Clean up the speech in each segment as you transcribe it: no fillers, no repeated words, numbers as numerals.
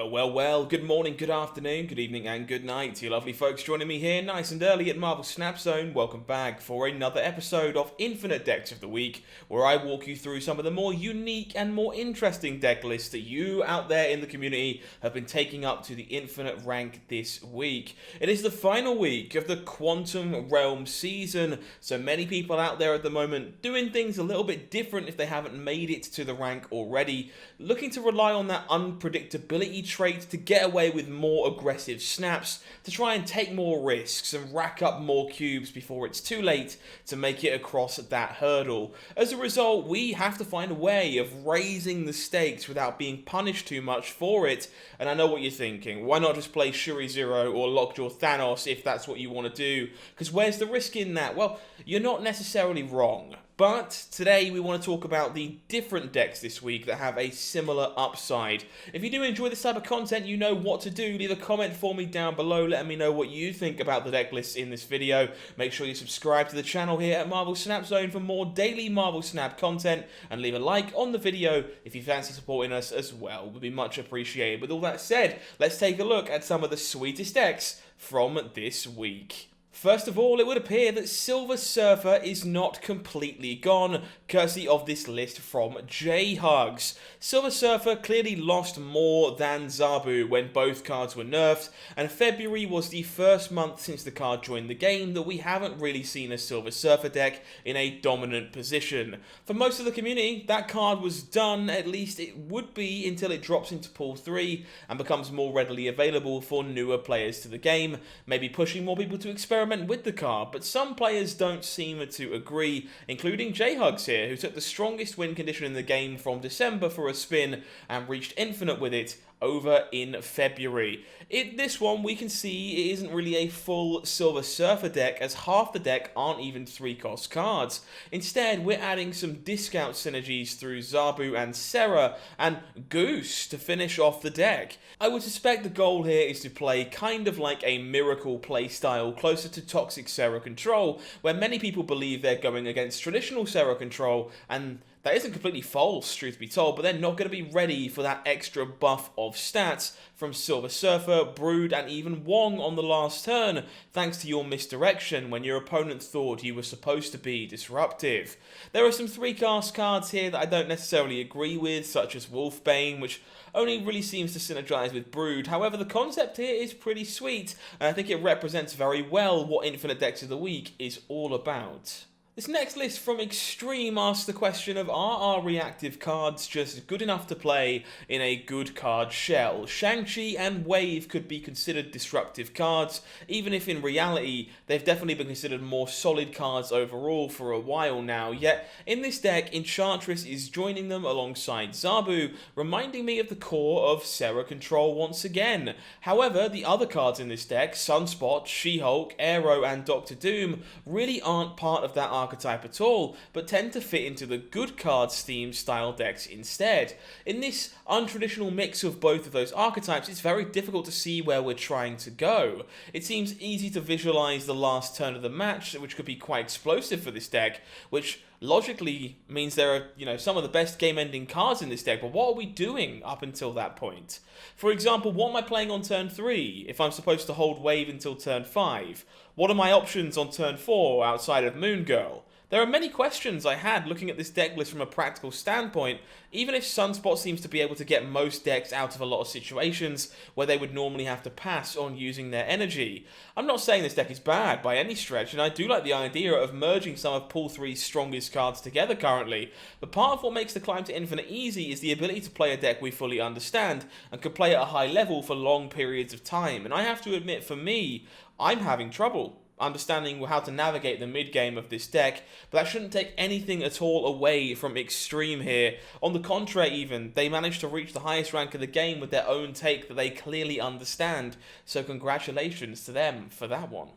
Well, good morning, good afternoon, good evening, and good night to you lovely folks joining me here nice and early at Marvel Snap Zone. Welcome back for another episode of Infinite Decks of the Week, where I walk you through some of the more unique and more interesting deck lists that you out there in the community have been taking up to the Infinite rank this week. It is the final week of the Quantum Realm season, so many people out there at the moment doing things a little bit different if they haven't made it to the rank already, looking to rely on that unpredictability trait to get away with more aggressive snaps, to try and take more risks and rack up more cubes before it's too late to make it across that hurdle. As a result, we have to find a way of raising the stakes without being punished too much for it. And I know what you're thinking, why not just play Shuri Zero or Lockjaw Thanos if that's what you want to do? Because where's the risk in that? Well, you're not necessarily wrong. But today we want to talk about the different decks this week that have a similar upside. If you do enjoy this type of content, you know what to do. Leave a comment for me down below, letting me know what you think about the deck lists in this video. Make sure you subscribe to the channel here at Marvel Snap Zone for more daily Marvel Snap content, and leave a like on the video if you fancy supporting us as well. It would be much appreciated. With all that said, let's take a look at some of the sweetest decks from this week. First of all, it would appear that Silver Surfer is not completely gone, courtesy of this list from J-Hugs. Silver Surfer clearly lost more than Zabu when both cards were nerfed, and February was the first month since the card joined the game that we haven't really seen a Silver Surfer deck in a dominant position. For most of the community, that card was done, at least it would be until it drops into Pool 3 and becomes more readily available for newer players to the game, maybe pushing more people to experiment with the card, but some players don't seem to agree, including J-Hugs here, who took the strongest win condition in the game from December for a spin and reached Infinite with it over in February. In this one, we can see it isn't really a full Silver Surfer deck, as half the deck aren't even 3-cost cards. Instead, we're adding some discount synergies through Zabu and Sera, and Goose to finish off the deck. I would suspect the goal here is to play kind of like a Miracle playstyle, closer to Toxic Sera control, where many people believe they're going against traditional Sera control, and that isn't completely false, truth be told, but they're not going to be ready for that extra buff of stats from Silver Surfer, Brood, and even Wong on the last turn, thanks to your misdirection when your opponent thought you were supposed to be disruptive. There are some 3-cast cards here that I don't necessarily agree with, such as Wolfbane, which only really seems to synergize with Brood. However, the concept here is pretty sweet, and I think it represents very well what Infinite Decks of the Week is all about. This next list from Extreme asks the question of, are our reactive cards just good enough to play in a good card shell? Shang-Chi and Wave could be considered disruptive cards, even if in reality they've definitely been considered more solid cards overall for a while now. Yet in this deck, Enchantress is joining them alongside Zabu, reminding me of the core of Sera control once again. However, the other cards in this deck, Sunspot, She-Hulk, Arrow, and Doctor Doom, really aren't part of that archetype at all, but tend to fit into the good cards theme style decks instead. In this untraditional mix of both of those archetypes, it's very difficult to see where we're trying to go. It seems easy to visualize the last turn of the match, which could be quite explosive for this deck, which logically means there are, some of the best game-ending cards in this deck, but what are we doing up until that point? For example, what am I playing on turn 3 if I'm supposed to hold Wave until turn 5? What are my options on turn 4 outside of Moon Girl? There are many questions I had looking at this deck list from a practical standpoint, even if Sunspot seems to be able to get most decks out of a lot of situations where they would normally have to pass on using their energy. I'm not saying this deck is bad by any stretch, and I do like the idea of merging some of Pool 3's strongest cards together currently, but part of what makes the climb to Infinite easy is the ability to play a deck we fully understand and can play at a high level for long periods of time, and I have to admit, for me, I'm having trouble understanding how to navigate the mid-game of this deck, but that shouldn't take anything at all away from Extreme here. On the contrary even, they managed to reach the highest rank of the game with their own take that they clearly understand, so congratulations to them for that one.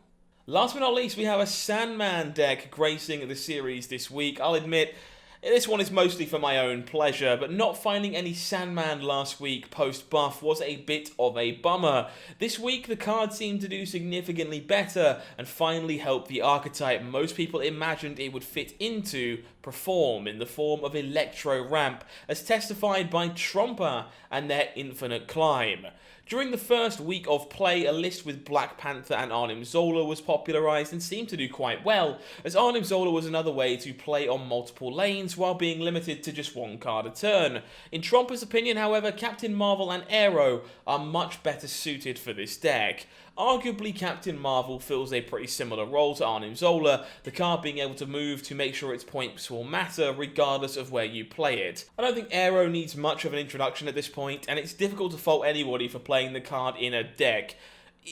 Last but not least, we have a Sandman deck gracing the series this week. I'll admit, This one is mostly for my own pleasure, but not finding any Sandman last week post-buff was a bit of a bummer. This week the card seemed to do significantly better and finally help the archetype most people imagined it would fit into perform in the form of Electro Ramp, as testified by Tromper and their Infinite Climb. During the first week of play, a list with Black Panther and Arnim Zola was popularised and seemed to do quite well, as Arnim Zola was another way to play on multiple lanes while being limited to just one card a turn. In Tromper's opinion, however, Captain Marvel and Aero are much better suited for this deck. Arguably, Captain Marvel fills a pretty similar role to Arnim Zola, the card being able to move to make sure its points will matter regardless of where you play it. I don't think Aero needs much of an introduction at this point, and it's difficult to fault anybody for playing the card in a deck.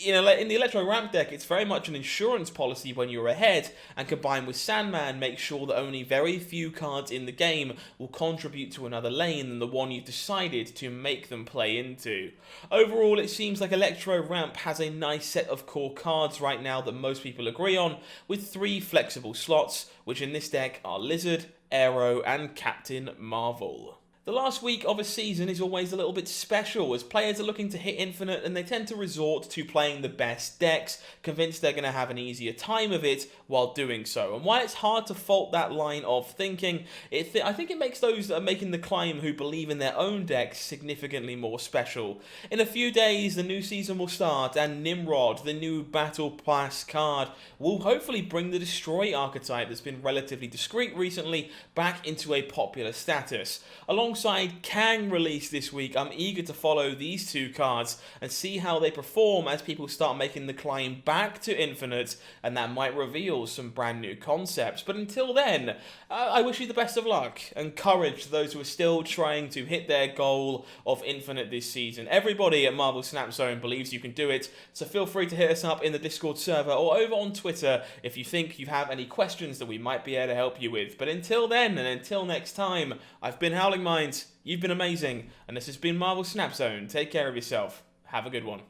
In the Electro Ramp deck, it's very much an insurance policy when you're ahead, and combined with Sandman, make sure that only very few cards in the game will contribute to another lane than the one you've decided to make them play into. Overall, it seems like Electro Ramp has a nice set of core cards right now that most people agree on, with 3 flexible slots, which in this deck are Lizard, Aero, and Captain Marvel. The last week of a season is always a little bit special, as players are looking to hit Infinite and they tend to resort to playing the best decks, convinced they're going to have an easier time of it while doing so. And while it's hard to fault that line of thinking, I think it makes those that are making the climb who believe in their own decks significantly more special. In a few days, the new season will start, and Nimrod, the new Battle Pass card, will hopefully bring the Destroy archetype that's been relatively discreet recently back into a popular status. Alongside Kang released this week, I'm eager to follow these 2 cards and see how they perform as people start making the climb back to Infinite, and that might reveal some brand new concepts. But until then, I wish you the best of luck and courage to those who are still trying to hit their goal of Infinite this season. Everybody at Marvel Snap Zone believes you can do it, so feel free to hit us up in the Discord server or over on Twitter if you think you have any questions that we might be able to help you with. But until then, and until next time, I've been HowlingMines. You've been amazing, and this has been Marvel Snap Zone. Take care of yourself. Have a good one.